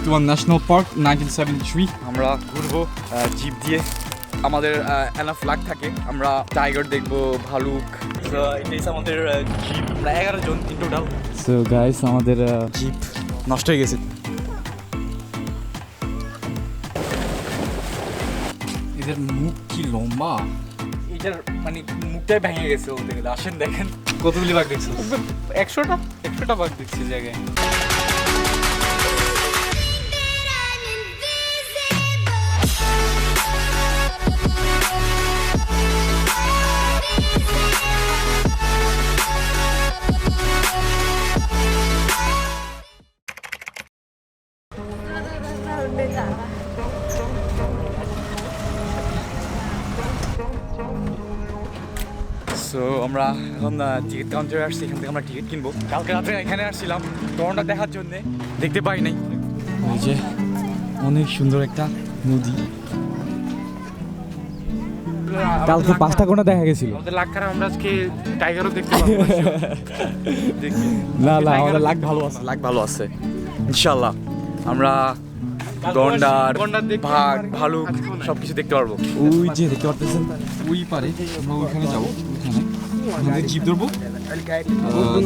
Chitwan National Park 1973 আমরা ঘুরবো zip দিয়ে আমাদের এনাফ লাগ থাকে আমরা টাইগার দেখবো ভালুক এটাই আমাদের জিপ আমরা 11 জন ইন টোটাল সো গাইস আমাদের জিপ নষ্ট হয়ে গেছে এদের মুখ কি লম্বা এটার মানে মুখটাই ভেঙে গেছে বলতে গেলে আসেন দেখেন কতগুলি বাঘ দেখছি 100টা বাঘ দেখছি জায়গায় সো আমরা এখন টিকিট কাউন্টারে আসছি এখান থেকে আমরা টিকিট কিনবো কালকে রাত্রে এখানে আসছিলাম টর্নটা দেখার জন্য দেখতে পাই নাই এই যে অনেক সুন্দর একটা নদী কালকে 5টা কোণা দেখা গেছিল আমাদের লাখ খারাপ আমরা আজকে টাইগারও দেখতে পাবো না আমাদের লাখ ভালো আছে ইনশাআল্লাহ আমরা গন্ডার বাঘ ভালুক সবকিছু দেখতে পারবো ওই যে দেখতে পারতেছেন ওই পারে আমরা ওইখানে যাবো ওইখানে জিপ ধরবো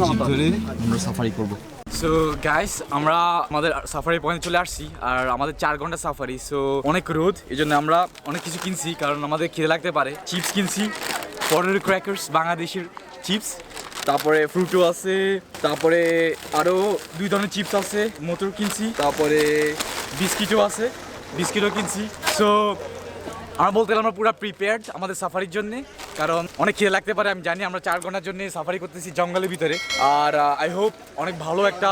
জিপ ধরে আমরা সাফারি করবো সো গাইস আমরা আমাদের সাফারি পয়েন্টে চলে আসছি আর আমাদের 4 ঘন্টা সাফারি সো অনেক রোদ এই জন্য আমরা অনেক কিছু কিনছি কারণ আমাদের খিদে লাগতে পারে চিপস কিনছি পটেটো ক্র্যাকার্স বাংলাদেশের চিপস তারপরে ফ্রুটও আছে তারপরে আরও 2 ধরনের চিপস আছে মোটর কিনছি তারপরে বিস্কিটও আছে বিস্কিটও কিনছি সো আমরা বলতে গেলে আমরা পুরো প্রিপেয়ার্ড আমাদের সাফারির জন্য কারণ অনেক খিদে লাগতে পারে আমি জানি আমরা 4 ঘন্টার জন্য সাফারি করতেছি জঙ্গলের ভিতরে আর আই হোপ অনেক ভালো একটা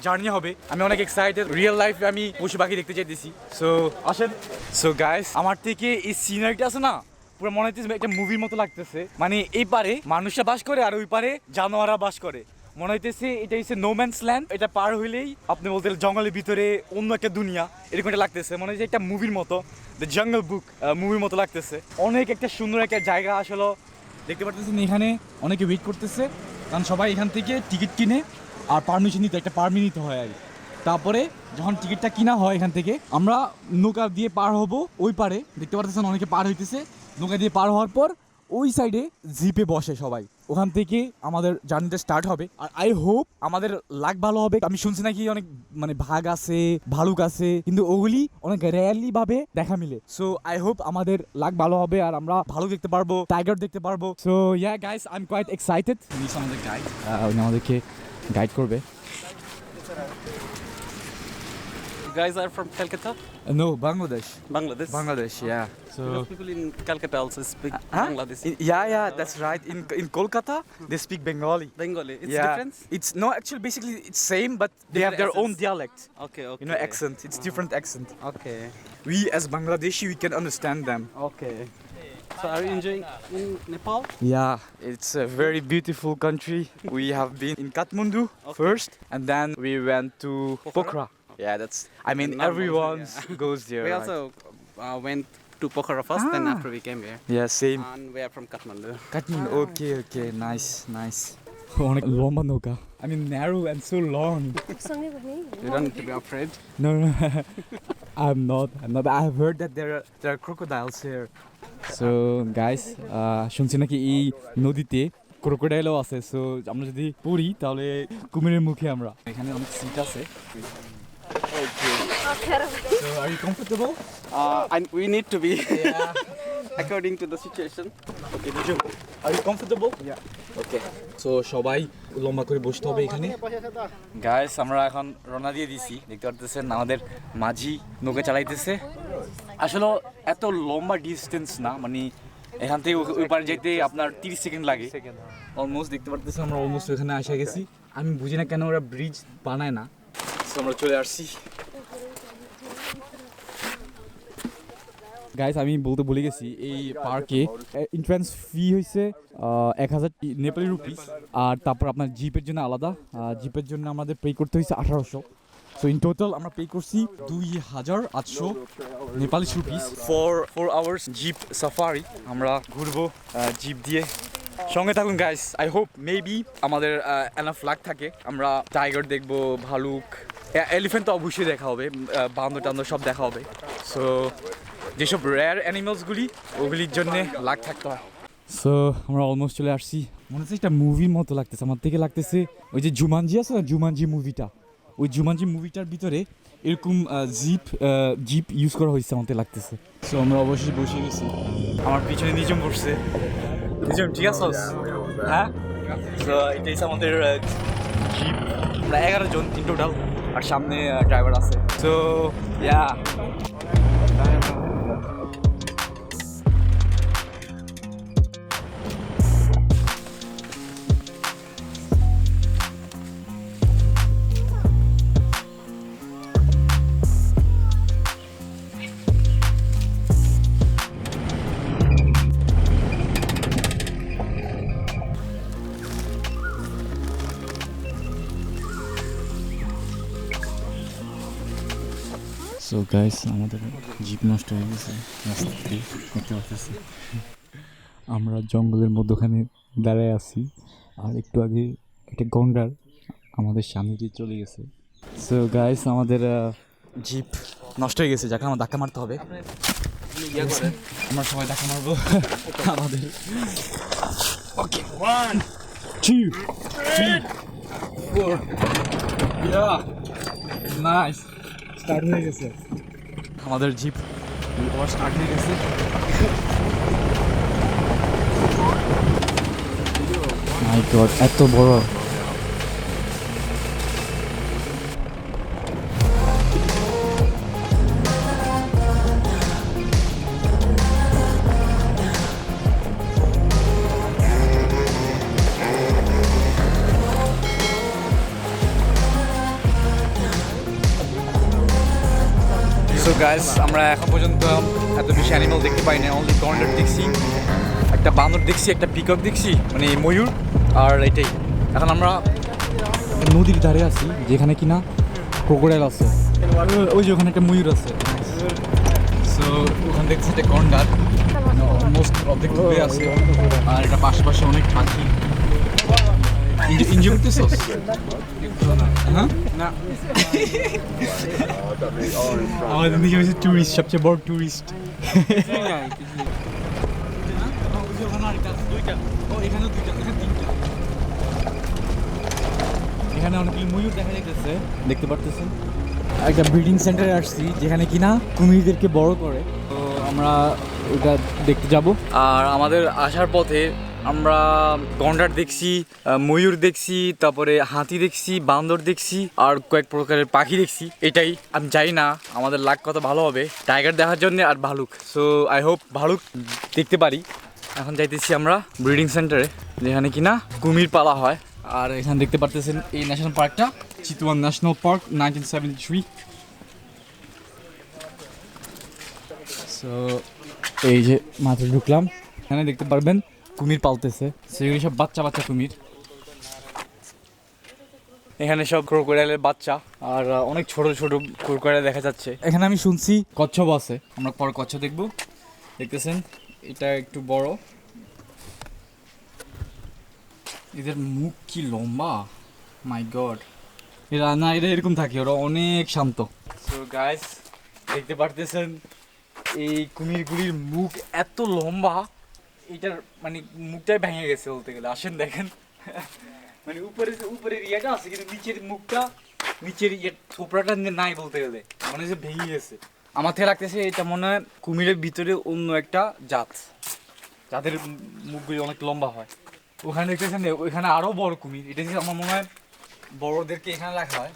জার্নি হবে আমি অনেক এক্সাইটেড রিয়েল লাইফে আমি পশু পাখি দেখতে চাইতেছি সো আসেন সো গাইস আমার থেকে এই সিনারিটা আছে না পুরো মনে হচ্ছে একটা মুভির মতো লাগতেছে মানে এই পারে মানুষরা বাস করে আর ওই পারে জানোয়াররা বাস করে মনে হইতেছে এটা হচ্ছে নো ম্যানস ল্যান্ড এটা পার হইলেই আপনি বলতে জঙ্গলের ভিতরে অন্য একটা দুনিয়া এরকম একটা লাগতেছে মনে হচ্ছে একটা মুভির মতো দ্য জঙ্গল বুক মুভির মতো লাগতেছে অনেক একটা সুন্দর একটা জায়গা আসলে দেখতে পারতেছেন এখানে অনেকে ওয়েট করতেছে কারণ সবাই এখান থেকে টিকিট কিনে আর পারমিশন নিতে একটা পারমিট নিতে হয় আর তারপরে যখন টিকিটটা কিনা হয় এখান থেকে আমরা নৌকা দিয়ে পার হব ওই পারে দেখতে পারতেছেন অনেকে পার হইতেছে নৌকা দিয়ে পার হওয়ার পর ওই সাইডে জিপে বসে সবাই ওখান থেকে আমাদের জার্নিটা স্টার্ট হবে আর আই হোপ আমাদের লাক ভালো হবে আমি শুনছি নাকি অনেক মানে ভাগ আছে ভালুক আছে কিন্তু ওগুলি অনেক রেয়ারলি ভাবে দেখা মিলে সো আই হোপ আমাদের লাক ভালো হবে আর আমরা ভালুক দেখতে পারবো টাইগার দেখতে পারবো so yeah guys I am quite excited উনি আমাদের গাইড উনি আমাদেরকে গাইড করবে You guys are from Calcutta? No, Bangladesh. Bangladesh, yeah. So because people in Calcutta also speak Bangladeshi. Yeah, that's right. In Kolkata, they speak Bengali. It's different? It's no, actually, basically, it's same, but they have their own dialect. Okay. You know, accent. It's different accent. Okay. We, as Bangladeshi, we can understand them. Okay. So are you enjoying in Nepal? Yeah, it's a very beautiful country. We have been in Kathmandu first, and then we went to Pokhara. Yeah, that's. I mean, everyone goes there. We also went to Pokhara first, then after we came here. Yeah, same. And we are from Kathmandu. Kathmandu. Okay. Nice. অনেক লম্বা নৌকা I mean narrow and so long. You don't need to be afraid. No. I'm not. I have heard that there are crocodiles here. So guys, শুনছি নাকি এই নদীতে ক্রোকোডাইলও আছে so আমরা যদি পড়ি তাহলে কুমিরের মুখে আমরা এখানে অনেক সিট আছে So are you comfortable? And we need to be according to the situation. Okay, are you comfortable? Yeah. Okay. So সবাই লম্বা করে বসতে হবে এখানে গাইস আমরা এখন রওনা দিয়ে দিছি দেখতে পারতেছেন আমাদের মাঝি নৌকা চালাইতেছে আসলে এত লম্বা ডিসটেন্স না মানে এখান থেকে ওই পারে যেতে আপনার 30 সেকেন্ড লাগে অলমোস্ট দেখতে পারতেছেন আমরা অলমোস্ট ওখানে এসে গেছি আমি বুঝি না কেন ওরা ব্রিজ বানায় না সো আমরা চলে আসছি গাইস আমি বলতে ভুলে গেছি এই পার্কে এন্ট্রান্স ফি হইছে 1000 নেপালি রুপিস আর তারপর আপনার জিপের জন্য আলাদা জিপের জন্য আমাদের পে করতে হয়েছে 1800 সো ইন টোটাল আমরা পে করছি 2800 Nepali rupees for 4 hours zip safari আমরা ঘুরবো জিপ দিয়ে সঙ্গে থাকুন গাইস আই হোপ মেবি আমাদের এনাফ লাক থাকে আমরা টাইগার দেখবো ভালুক এলিফ্যান্ট তো অবশ্যই দেখা হবে, বান্দর টান্দর সব দেখা হবে। সো যেসব রেয়ার অ্যানিমালসগুলি ওগুলির জন্যে লাগ থাকতে হয়। সো আমরা অলমোস্ট চলে আসছি। মনে হচ্ছে একটা মুভির মতো লাগতেছে, আমার থেকে লাগতেছে ওই যে জুমানজি আছে না, জুমানজি মুভিটা, ওই জুমানজি মুভিটার ভিতরে এরকম জিপ ইউজ করা হয়েছে আমাদের লাগতেছে। সো আমরা অবশ্যই বসে গেছি। আমার পিছনে নিজম বসছে। নিজম ঠিক আছে? হ্যাঁ, তো এটাই আমাদের জিপ। আমরা 11 জন ইন টোটাল, আর সামনে ড্রাইভার আছে। সো ইয়া, সো গাইস আমাদের জিপ নষ্ট হয়ে গেছে রাস্তা থেকে, দেখতে পাচ্ছি। আমরা জঙ্গলের মধ্যখানে দাঁড়ায় আছি, আর একটু আগে একটা গন্ডার আমাদের সামনে দিয়ে চলে গেছে। সো গাইস আমাদের জিপ নষ্ট হয়ে গেছে, যাকে আমার ধাক্কা মারতে হবে। আমরা সবাই ধাক্কা মারবো আমাদের। ওকে, 1 2 3 4, ইয়া নাইস, স্টার্ট হয়ে গেছে আমাদের জিপ, আবার স্টার্ট হয়ে গেছে। মাই গড, এত বড়! সো গাইস আমরা এখন পর্যন্ত এত বেশি অ্যানিমাল দেখতে পাই না, অনলি গন্ডার দেখছি, একটা বানর দেখছি, একটা পিকক দেখছি, মানে ময়ূর, আর এটাই। এখন আমরা নদীর ধারে আছি, যেখানে কিনা ক্রোকোডাইল আছে, ওই যে ওখানে একটা ময়ূর আছে। সো ওখানে দেখছি একটা গন্ডার, অলমোস্ট অর্ধেক ডুবে আছে, আর এটা পাশাপাশি অনেক পাখি। এনজয় করতেছস? হ্যাঁ না, আমাদের দিকে হচ্ছে টুরিস্ট, সবচেয়ে বড় টুরিস্ট। এখানে অনেকগুলো ময়ূর দেখা যাইতেছে, দেখতে পারতেছেন। একটা ব্রিডিং সেন্টারে আসছি, যেখানে কিনা কুমিরদেরকে বড় করে, তো আমরা ওটা দেখতে যাব। আর আমাদের আসার পথে আমরা গন্ডার দেখছি, ময়ূর দেখছি, তারপরে হাতি দেখছি, বান্দর দেখছি, আর কয়েক প্রকারের পাখি দেখছি। এটাই, আমি জানি না আমাদের লাক কত ভালো হবে টাইগার দেখার জন্য, আর ভালুক। সো আই হোপ ভালুক দেখতে পারি। এখন যাইতেছি আমরা ব্রিডিং সেন্টারে, যেখানে কিনা কুমির পালা হয়। আর এখানে দেখতে পারতেছেন এই ন্যাশনাল পার্কটা, চিতওয়ান ন্যাশনাল পার্ক, 1973। সো এই যে মাত্র ঢুকলাম, এখানে দেখতে পারবেন কুমির পালতেছে, সেগুলি সব বাচ্চা বাচ্চা কুমির। এখানে সব ক্রোকোডাইলের বাচ্চা, আর অনেক ছোট ছোট ক্রোকোডাইল দেখা যাচ্ছে। এখানে আমি শুনছি কচ্ছপ আছে, আমরা পরে কচ্ছপ দেখবো। দেখতেছেন এটা একটু বড়, এদের মুখ কি লম্বা, মাই গড! এরা না, এরা এরকম থাকে, ওরা অনেক শান্ত। সো গাইস দেখতে পারতেছেন এই কুমিরগুলির মুখ এত লম্বা, এটার মানে মুখটাই ভেঙে গেছে বলতে গেলে। আসেন দেখেন, মানে উপরের ইয়েটা আছে, কিন্তু নিচের মুখটা, নিচের ইয়ে থোপড়াটা নাই বলতে গেলে, মানে যে ভেঙে গেছে। আমার থেকে লাগতেছে এটা মনে হয় কুমিরের ভিতরে অন্য একটা জাত, যাদের মুখগুলি অনেক লম্বা হয়। ওখানে দেখতেছেন ওইখানে আরো বড় কুমির, এটা আমার মনে হয় বড়দেরকে এখানে রাখা হয়।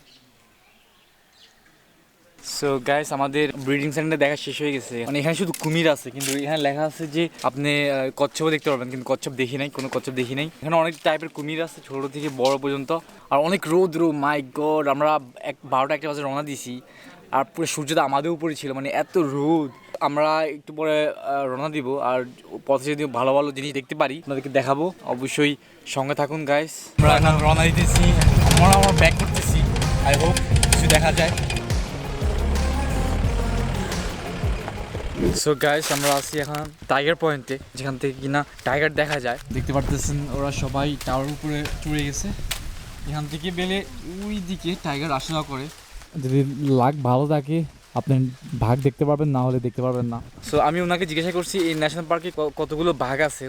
সো গাইস আমাদের ব্রিডিং সেন্টার দেখা শেষ হয়ে গেছে, মানে এখানে শুধু কুমির আছে, কিন্তু এখানে লেখা আছে যে আপনি কচ্ছপও দেখতে পারবেন, কিন্তু কচ্ছপ দেখি নাই, কোনো কচ্ছপ দেখি নাই। এখানে অনেক টাইপের কুমির আছে, ছোট থেকে বড় পর্যন্ত, আর অনেক রোদ, মাই গড! আমরা 12টা-1টা বাজে রওনা দিছি, আর পুরো সূর্যটা আমাদের উপরে ছিল, মানে এত রোদ। আমরা একটু পরে রওনা দিব, আর পথে যদি ভালো ভালো জিনিস দেখতে পারি আপনাদেরকে দেখাবো, অবশ্যই সঙ্গে থাকুন গাইস। আমরা এখন রওনা দিতেছি, আমার ব্যাক করতেছি, আই হোপ কিছু দেখা যায়। সো গাইস আমরা আছি এখন টাইগার পয়েন্টে, যেখান থেকে কিনা টাইগার দেখা যায়। দেখতে পারতেছেন ওরা সবাই টাওয়ার উপরে চড়ে গেছে, এখান থেকে বেলে ওই দিকে টাইগার আসা যাওয়া করে। যদি লাক ভালো থাকে আপনি বাঘ দেখতে পারবেন, না হলে দেখতে পারবেন না। সো আমি ওনাকে জিজ্ঞাসা করছি এই ন্যাশনাল পার্কে কতগুলো বাঘ আছে।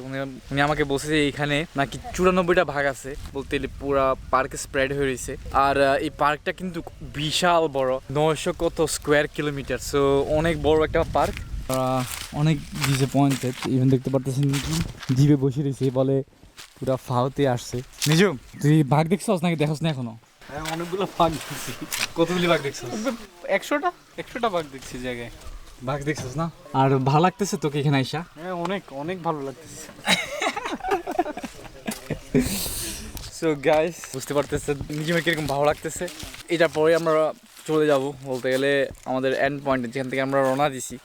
উনি আমাকে বলছে যে এইখানে নাকি 94টা বাঘ আছে, বলতে গেলে পুরা পার্কে স্প্রেড হয়ে রয়েছে। আর এই পার্কটা কিন্তু বিশাল বড়, 900 কত স্কোয়ার কিলোমিটার। সো অনেক বড় একটা পার্ক। অনেক ডিসঅ্যাপয়েন্টেড, ইভেন দেখতে পারতেছেন কি জিভে বসে রয়েছে, বলে পুরা ফাউতে আসছে। নিজম তুই বাঘ দেখছস নাকি দেখছস না এখনো? হ্যাঁ অনেকগুলো বাঘ দেখছি। কতগুলি বাঘ দেখছো? 100টা বাঘ দেখছি জায়গায়। বাঘ দেখছস না? আর ভালো লাগতেছে তোকে এখানে আইসা? হ্যাঁ অনেক ভালো লাগতেছে। সো গাইস বুঝতে পারতেছেন নিজের কিরকম ভালো লাগতেছে। এটার পরে আমরা চলে যাব বলতে গেলে আমাদের এন্ড পয়েন্টে, যেখান থেকে আমরা রওনা দিছি।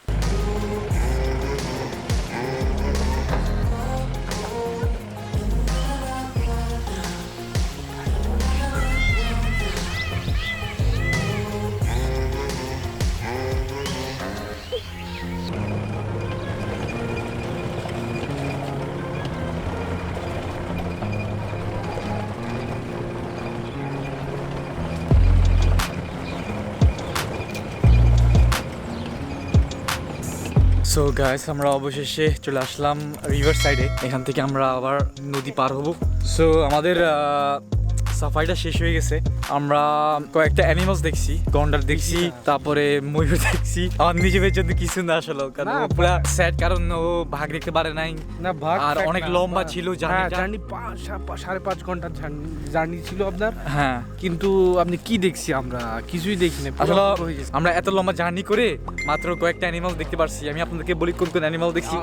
সো গাইস আমরা অবশেষে চলে আসলাম রিভার সাইডে। এখান থেকে আমরা আবার নদী পার হব। সো আমাদের সাফারিটা শেষ হয়ে গেছে। আমরা কয়েকটা অ্যানিমালস দেখছি, গন্ডার দেখছি, তারপরে ময়ূর দেখছি। আমার নিজের জন্য কিছু না আসলে, কারণ ও পুরা স্যাড, কারণ ও ভাগ দেখতে পারে নাই না ভাগ, আর অনেক লম্বা ছিল জার্নি 5.5 ঘন্টার জার্নি ছিল আপনার। হ্যাঁ কিন্তু আপনি কি দেখছি, আমরা কিছুই দেখিনি আসলে আমরা এত লম্বা জার্নি করে মাত্র কয়েকটা অ্যানিমাল দেখতে পারছি। আমি আপনাদেরকে বলি কোন কোন অ্যানিমাল দেখছি।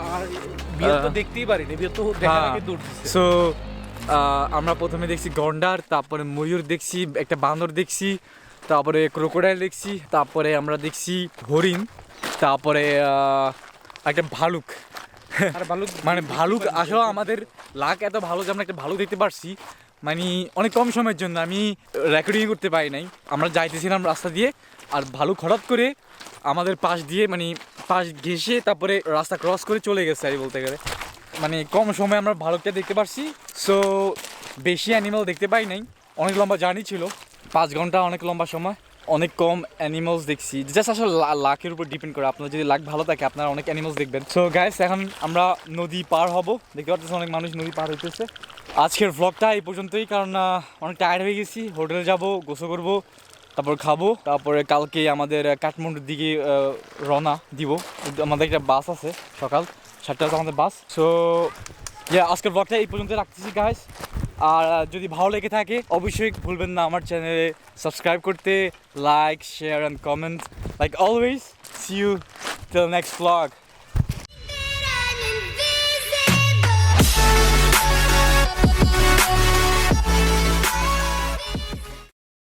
বিয়ে তো দেখতেই পারিনি, বিয়ে তো দেখার আগে দৌড় দিছে। সো আমরা প্রথমে দেখছি গন্ডার, তারপরে ময়ূর দেখছি, একটা বানর দেখছি, তারপরে ক্রোকোডাইল দেখছি, তারপরে আমরা দেখছি হরিণ, তারপরে একটা ভালুক। আর ভালুক মানে ভালুক আসলে আমাদের লাক এত ভালো যে আমরা একটা ভালুক দেখতে পারছি, মানে অনেক কম সময়ের জন্য। আমি রেকর্ডিং করতে পারি নাই। আমরা যাইতেছিলাম রাস্তা দিয়ে, আর ভালুক হঠাৎ করে আমাদের পাশ দিয়ে, মানে পাশ ঘেঁষে তারপরে রাস্তা ক্রস করে চলে গেছে আর বলতে গেলে। মানে কম সময়ে আমরা ভালুকটা দেখতে পারছি। সো বেশি অ্যানিমাল দেখতে পাই নাই। অনেক লম্বা জার্নি ছিল, 5 ঘন্টা, অনেক লম্বা সময়, অনেক কম অ্যানিমালস দেখছি। জাস্ট আসলে লাকের উপর ডিপেন্ড করে, আপনার যদি লাক ভালো থাকে আপনারা অনেক অ্যানিমালস দেখবেন। সো গাইস এখন আমরা নদী পার হব, দেখতে পাচ্ছেন অনেক মানুষ নদী পার হইতেছে। আজকের ভ্লগটা এই পর্যন্তই, কারণ অনেক টায়ার্ড হয়ে গেছি। হোটেলে যাব, গোসল করব, তারপর খাবো, তারপরে কালকে আমাদের কাঠমান্ডুর দিকে রওনা দিব। আমাদের একটা বাস আছে সকাল 7টাতে আমাদের বাস। সো আজকের ব্লগটা এই পর্যন্ত রাখতেছি গাইস। আর যদি ভালো লেগে থাকে অবশ্যই ভুলবেন না আমার চ্যানেলে সাবস্ক্রাইব করতে, like, share and comment like always. See you till next blog.